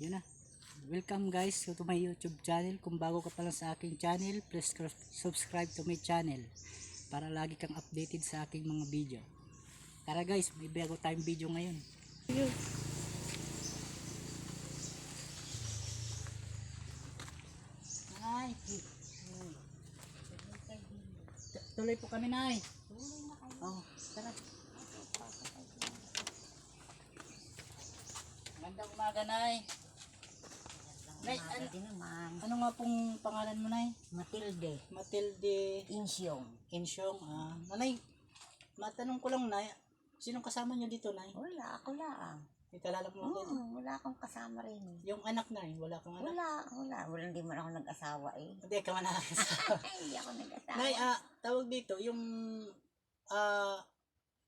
Yun na. Welcome guys to my YouTube channel. Kung bago ka pa lang sa aking channel, please subscribe to my channel para lagi kang updated sa aking mga video. Tara guys, may bago tayong video ngayon. Nay, tuloy po kami, Nay. Oh, tara. Magandang umaga, Nay. Nay, ano nga pong pangalan mo, Nay? Matilde Matilde Insyong. Insyong. Nanay, matanong ko lang, Nay. Sinong kasama niyo dito, Nay? Wala, ako lang. May kalala mo dito? Wala akong kasama rin. Yung anak, Nay, wala kang anak? Wala. Hindi man ako nag-asawa eh. Hindi ka man nakasawa. Hindi ako nag-asawa. Nay, tawag dito, yung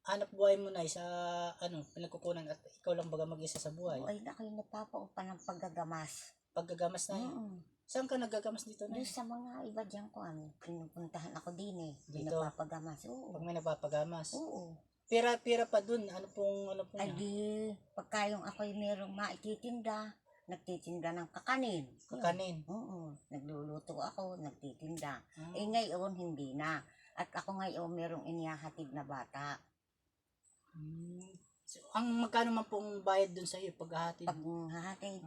hanap buhay mo, Nay, sa pinagkukunan at ikaw lang baga mag-isa sa buhay. Ay, ako'y nagpapaupa ng paggagamas. Paggagamas, Nay. Saan ka naggagamas dito, Nay? Doon sa mga iba dyan ko, pinupuntahan ako din eh. Dito? Pinapapagamas. Oo. Pag may nagpapagamas. Oo. Pira-pira pa dun. Ano pong Ay yan? di, pagka yung ako'y merong maititinda, nagtitinda ng kakanin. Kakanin. Oo. Nagluluto ako, nagtitinda. Eh ngayon, hindi na. At ako ngayon, merong inihahatid na bata. So, ang magkano man pong bayad dun sa iyo paghahatid? Pag hahatid,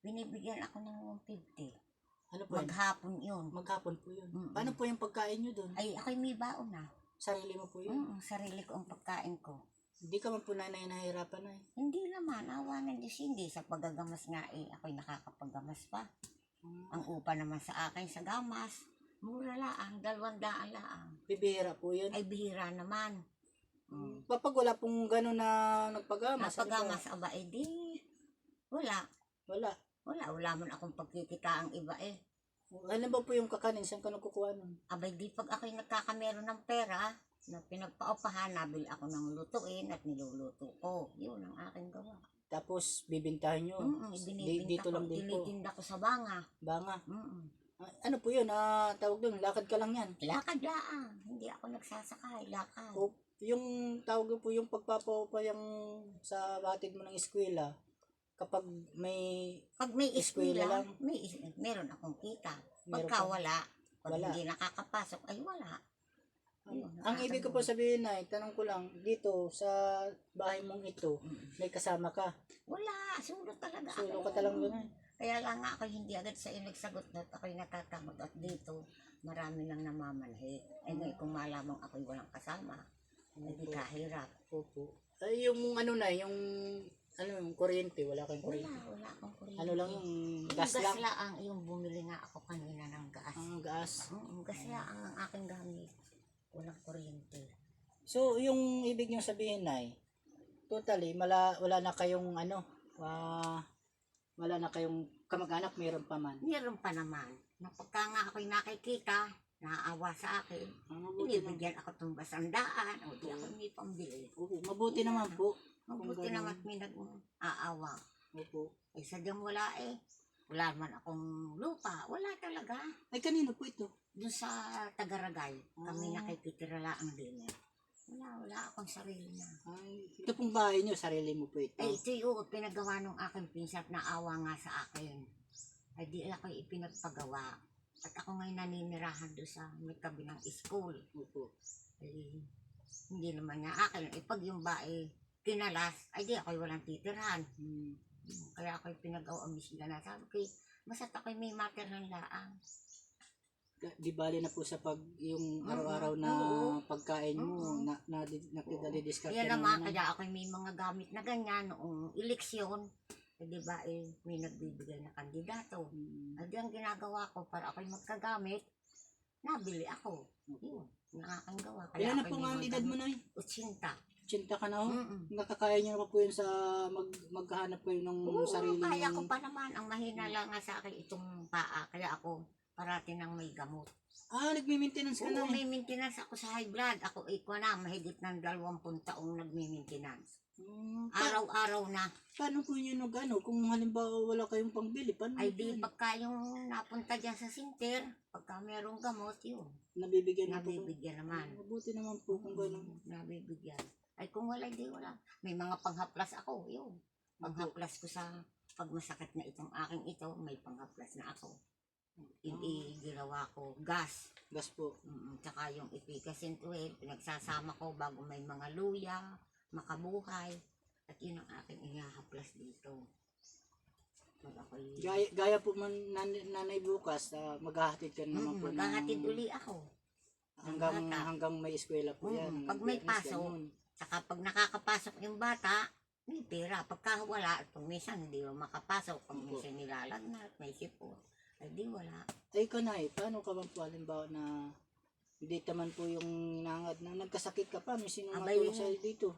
binibigyan ako ng 50. Ano po yun? Maghapon yun. Maghapon po yun. Paano po yung pagkain nyo dun? Ay, ako'y may baon na. Sarili mo po yun? Sarili ko ang pagkain ko. Hindi ka man po nahihirapan na eh. Hindi naman, awa ng Diyos, hindi. Sa paggagamas nga eh, ako'y nakakapaggamas pa. Ang upa naman sa akin sa gamas, mura laang, 200 laang. Bibihira po yun. Ay, bihira naman. Kapag wala pong gano'n na nagpagamas. Napagamas, aba, eh di, wala. Wala. Wala man akong pagkikita ang iba eh. Ano ba po yung kakanin? Saan ka nakukuha nun? Abay, di pag ako'y nagkakameron ng pera, na pinagpaupahan, nabil ako ng lutuin at niluluto ko. Yun ang aking gawa. Tapos bibintahan nyo? Dito lang din po? Tinitinda ko sa banga. Banga? Ano po yun? Tawag dun, lakad ka lang yan? Lakad laang. Hindi ako nagsasakay, lakad. O, yung tawag po yung pagpapaupa yung sa batid mo ng eskwela, kapag may Pag may eskwela eskwela, meron akong kita. Meron Pagka ka? wala, pag Wala. hindi nakakapasok, ay wala. ang ibig ko po sabihin ay, tanong ko lang, dito sa bahay mong ito, may kasama ka. Wala, sulot talaga ako. Sulo ka talang doon eh. Kaya lang nga ako hindi agad sa inagsagot na ako'y natatamot at dito marami lang namamanhi. Ay ngayon kung malamang ako'y walang kasama, hindi kahirap. Opo. Ay, yung yung kuryente, wala kang kuryente. Wala akong kuryente. Ano lang yung Yung gas lang? lang, yung bumili nga ako kanina ng gas. Ang gas. Gas lang ang aking gamit. Walang kuryente. So, yung ibig nyo sabihin ay, totally, wala na kayong wala na kayong kamag-anak, meron pa man. Meron pa naman. Pagka nga ako'y nakikita, naaawa sa akin, binibigyan ako itong basandaan, o di ako may pambili. Mabuti naman po. Mabuti naman may nag-aawa. Opo. Eh sadyang wala eh. Wala man akong lupa. Wala talaga. Ay, kanino po ito? Doon sa Tagaragay, kami nakikitira lang din eh. Wala akong sarili na. Ay, ito pong bahay nyo, sarili mo po ito. Eh ito yung pinagawa nung aking pinsan na awa nga sa akin. Ay di ako ipinagpagawa. At ako ngayon naninirahan doon sa may tabi ng school. Opo. Eh, hindi naman niya akin. Eh pag yung bae kinalas, ay di ako'y walang titirhan. Kaya ako'y pinag-awamis sila na sabi ko, basta't ako'y may materhan laang. Di bali na po sa yung araw-araw na pagkain mo, nakidali-discard Kaya ka naman, kaya ako'y may mga gamit na ganyan noong eleksyon. Eh, di ba, may nagbibigay na kandidato. At yung ginagawa ko para ako'y magkagamit, nabili ako. Yun, ang gawa. Ilan na po nga ang edad mo na eh? 80. 80 ka na ho? Nakakaya nyo na po yun sa maghanap kayo ng sarili nyo? Kaya ko pa naman. Ang mahina lang nga sa akin itong paa. Kaya ako parati nang may gamot. Nagmi-maintenance ka na Oo, eh? may maintenance ako sa high blood. Ako na, mahigit ng 20 taong nagmi-maintenance. Araw-araw na. Paano po yun kung halimbawa wala kayong pangbili? Paano Ay di pagka yung napunta dyan sa sinter, pagka merong gamot, yun. Nabibigyan naman. Mabuti naman po kung gano'n. Nabibigyan. Ay kung wala, di wala. May mga panghaplas ako, yun. Panghaplas ko sa pag masakit na itong aking ito, may panghaplas na ako. Hindi ginawa ko gas. Gas po. Tsaka yung Efficacy 12, pinagsasama ko bago may mga luya, makabuhay. At yun ang aking inahaplas dito. Pag ako'y... Gaya po man nanay bukas, maghahatid ka naman po maghahatid uli ako. hanggang may eskwela po yan. Pag may Biyernes, pasok, ganun. saka pag nakakapasok yung bata, may pera. Pagka wala, at pag minsan hindi mo makapasok, pag minsan nilalagnat, may sipon, ay di wala. Ay kanay, paano ka bang po halimbawa na hindi naman po yung nangad na nagkasakit ka pa, may sino Abay, matulong sa'yo dito?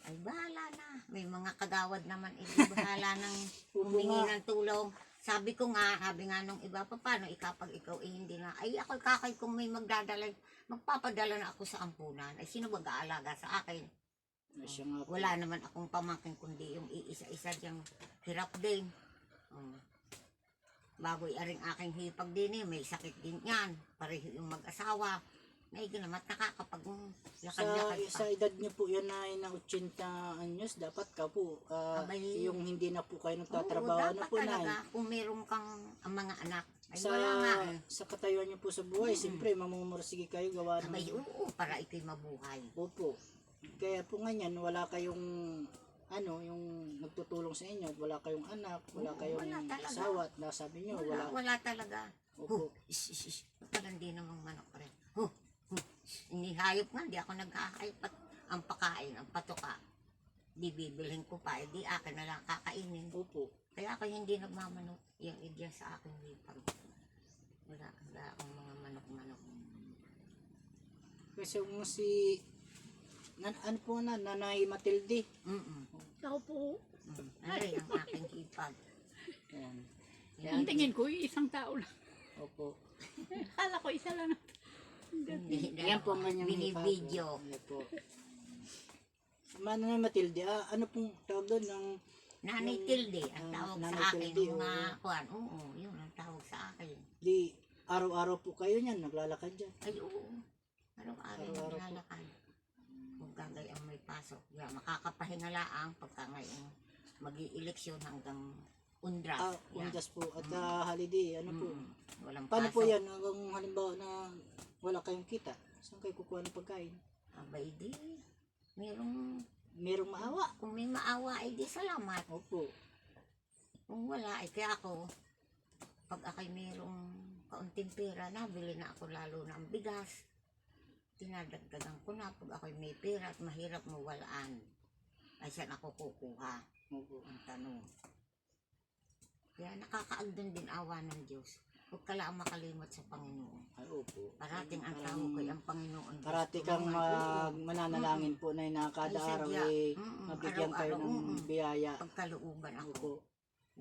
Ay bahala na. May mga kagawad naman, bahala nang Oo humingi nga. ng tulong. Sabi nga nung iba, paano pag ikaw hindi na, ay ako kakay kung may magpapadala na ako sa ampunan, ay sino mag-aalaga sa akin? Ay, siya nga po. Wala naman akong pamangkin kundi yung iisa-isa diyang hirap din. Bago aring aking hipag din may sakit din yan. Pareho yung mag-asawa. May ginamat nakakapag lakad-lakad pa. Sa edad niyo po yan na 80 anyos, dapat ka po, Abay. yung hindi na po kayo Oo, nagtatrabaho, ano dapat po talaga, na kung meron kang ang mga anak, ay sa, wala nga eh. sa katayuan niyo po sa buhay, siyempre mamumursige kayo gawa ng... Abay, oo, para ito'y mabuhay. Opo. Kaya po ganyan, wala kayong yung nagtutulong sa inyo, wala kayong anak, wala Oo, kayong wala talaga. asawa, at nasabi niyo, Wala talaga. Opo. Palandi namang manok rin. Inihayop nga, di ako naghahayop at ang pakain, ang patuka. Di bibilhin ko pa, di akin na lang kakainin. Opo. Kaya ako hindi nagmamanok. Yung idea sa akin hipag. Wala akong mga manok-manok. Kasi kung si, ano po na, Nanay Matilde. Ako po. Ano rin ang aking hipag. Ayan. Ang tingin ko, isang tao lang. Opo. Akala ko isa lang. Ayan po ang kanyang binibidyo. Ayan po. Nanay Matilde, ano pong tawag doon ng Nanay Tilde, ang tawag Nanay sa akin. Tilde, Mga kuwan, oo, yun ang tawag sa akin. di araw-araw po kayo niyan, naglalakad dyan. Ay, oo. Araw-araw Araw-araw po. naglalakad. Kung gagay ang may pasok. Yeah, makakapahinga laang pagka ngayon mag-i-eleksyon hanggang Undras. Yan. Undas po. At holiday, ano po. Walang Paano pasok. po yan? Hanggang halimbawa na wala kayong kita. Saan kayo kukuha ng pagkain? Abay di. Merong maawa. Kung may maawa ay di salamat. Opo. Kung wala ay kaya ako, pag ako'y mayroong kaunting pera, nabili na ako lalo ng bigas. Tinadagdagan ko na pag ako'y may pera at mahirap mawalaan. Ay saan ako kukuha? Opo. Ang tanong. Kaya nakakaagdan din awa ng Diyos. Huwag ka lang makalimot sa Panginoon. Ay, opo. Parating ang tawag ko'y ang Panginoon. Diyos. Parati kang mananalangin po na nakada Ay, araw sadya. mabigyan kayo Araw-araw, ng biyaya. Pagkalooban ako. Opo.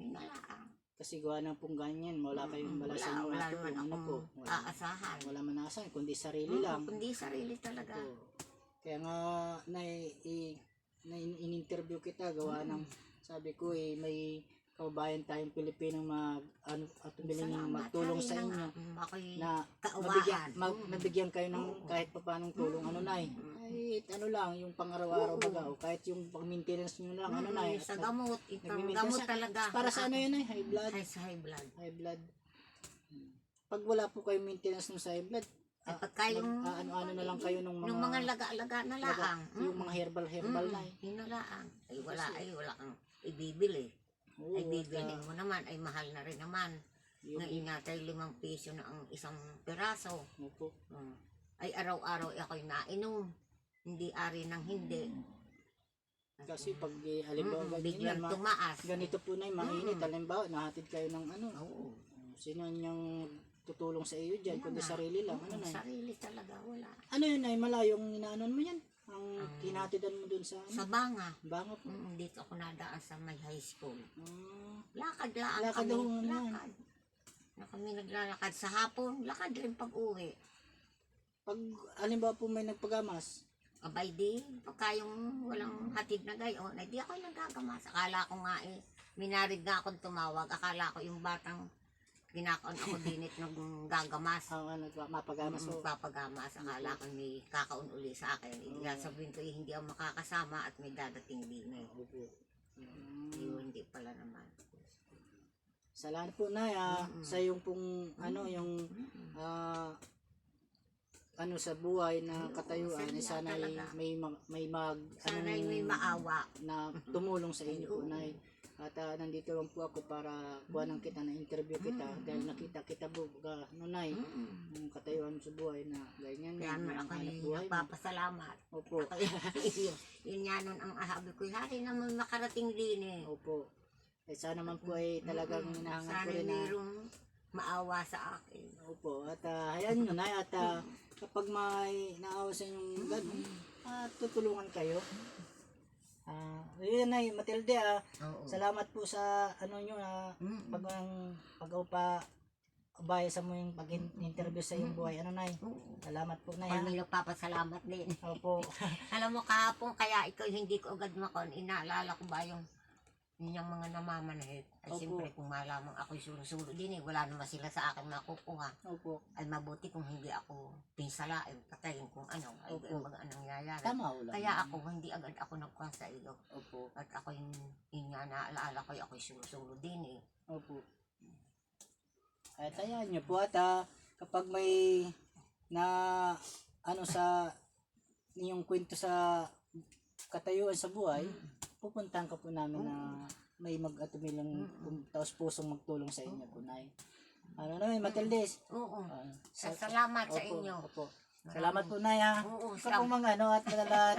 May nalaang. Kasi gawa ng pong ganyan, wala kayong bala sa inyo. Wala ato, naman ano po. akong aasahan. Wala man aasahan, kundi sarili lang. Kundi sarili talaga. Opo. Kaya nga in-interview kita gawa ng sabi ko may kababayan tayong Pilipinong magtulong sa inyo Ako'y na kauwahan. mabigyan kayo ng kahit papanong tulong kahit ano lang yung pang-araw-araw baga o kahit yung pang-maintenance nyo lang Sa gamot. Itang nagmi-maintenance gamot sa- talaga. para sa ano yun high blood Ay, sa high blood. pag wala po kayong maintenance ng sa high blood Ay, pagka yung ano na lang kayo nung Nung mga laga-laga na laang. yung mga herbal na Yun na laang. Ay, wala kang ibibili. Oo, Ay, bibilin mo naman. Ay, mahal na rin naman. yung, Ngayon natay 5 piso na ang isang peraso. opo. Ay, araw-araw ako'y nainom. Hindi ari ng hindi. Kasi pag halimbawa Biglang ganyan, tumaas. ganito po na yung mainit halimbawa nahatid kayo ng Oo. sino niyang tutulong sa iyo dyan kundi sarili lang Sarili talaga, wala. ano yun ay malayong inaanon mo yan ang hinatidan mo dun sa Sa banga. banga po Dito ako nadaan sa may high school. Ah, Lakad lang Lakad kami. daw yan. Lakad. Na kami naglalakad sa hapon. Lakad rin pag uwi. pag halimbawa po may nagpagamas Abay di, pagka yung walang hatid na gayon, ay di ako nagagamas. Akala ko nga minarig nga akong tumawag. Akala ko yung batang ginakaon ako dinit ng gagamas. mapagamas o Magpapagamas. Akala ko may kakaon uli sa akin. Sabihin ko hindi ako makakasama at may dadating din eh. opo Yung hindi pala naman. Salamat po na sa yung pong yung sa buhay na katayuan, sana talaga. Sana may maawa. na tumulong sa inyo po, Nay. At nandito lang po ako para kuhanan kita na interview kita dahil nakita kita po Nay, yung katayuan sa buhay na ganyan Kaya man ako hanap buhay mo. nagpapasalamat. Opo. Yun nga nun ang ahabi ko, hari naman makarating din eh. Opo. Sana man po ay talagang hinahangat ko Sana rin na mayroong maawa sa akin. opo. At hayaan nyo na at kapag may naawa sa inyong gano'n, tutulungan kayo. Yun na Matilde, Oo. salamat po sa nyo pag baya sa mo yung pag-interview sa iyong buhay. Nay? Salamat po na Ako may nagpapasalamat din. Opo. Alam mo kahapon kaya ikaw hindi ko agad makon, inaalala ko ba yung mga namamanahit. Ay Opo. siyempre kung malamang ako'y sulo-sulo din wala naman sila sa akin makukuha. Opo. Ay mabuti kung hindi ako pinsalain, patayin kung ay Opo. mga nangyayari. Tama ulan. Kaya ako, hindi agad ako nagkuha sa iyo. Opo. At ako yung nga naaalala ko, ako'y sulo-sulo din Opo. At hayaan nyo po at kapag may na sa inyong kwento sa katayuan sa buhay, pupuntahan ka po namin na may mag-atumilang taos pusong magtulong sa inyo po, Nay. Nay, Matildes? Oo. Salamat sa Opo, inyo. Opo. Salamat po, Nay, Oo, Ikaw po mga at lahat.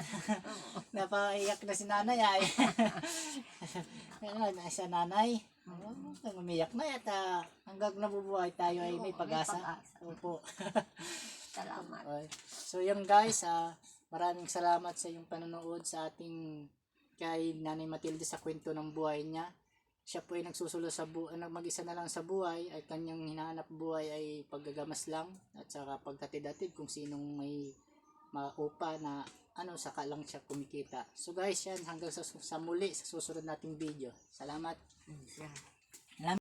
Napaiyak na si nanay ay. Sa nanay. Umiyak na at hanggang nabubuhay tayo ay may pag-asa. Opo. Salamat. So yan guys, maraming salamat sa iyong panonood sa ating kay Nanay Matilde sa kwento ng buhay niya. Siya po ay nagsusulo sa mag-isa na lang sa buhay, ay kanyang hinahanap buhay ay paggagamas lang at saka pagtatid-atid kung sinong may maupa na saka lang siya kumikita. So guys, yan hanggang sa muli sa susunod nating video. Salamat. Yeah.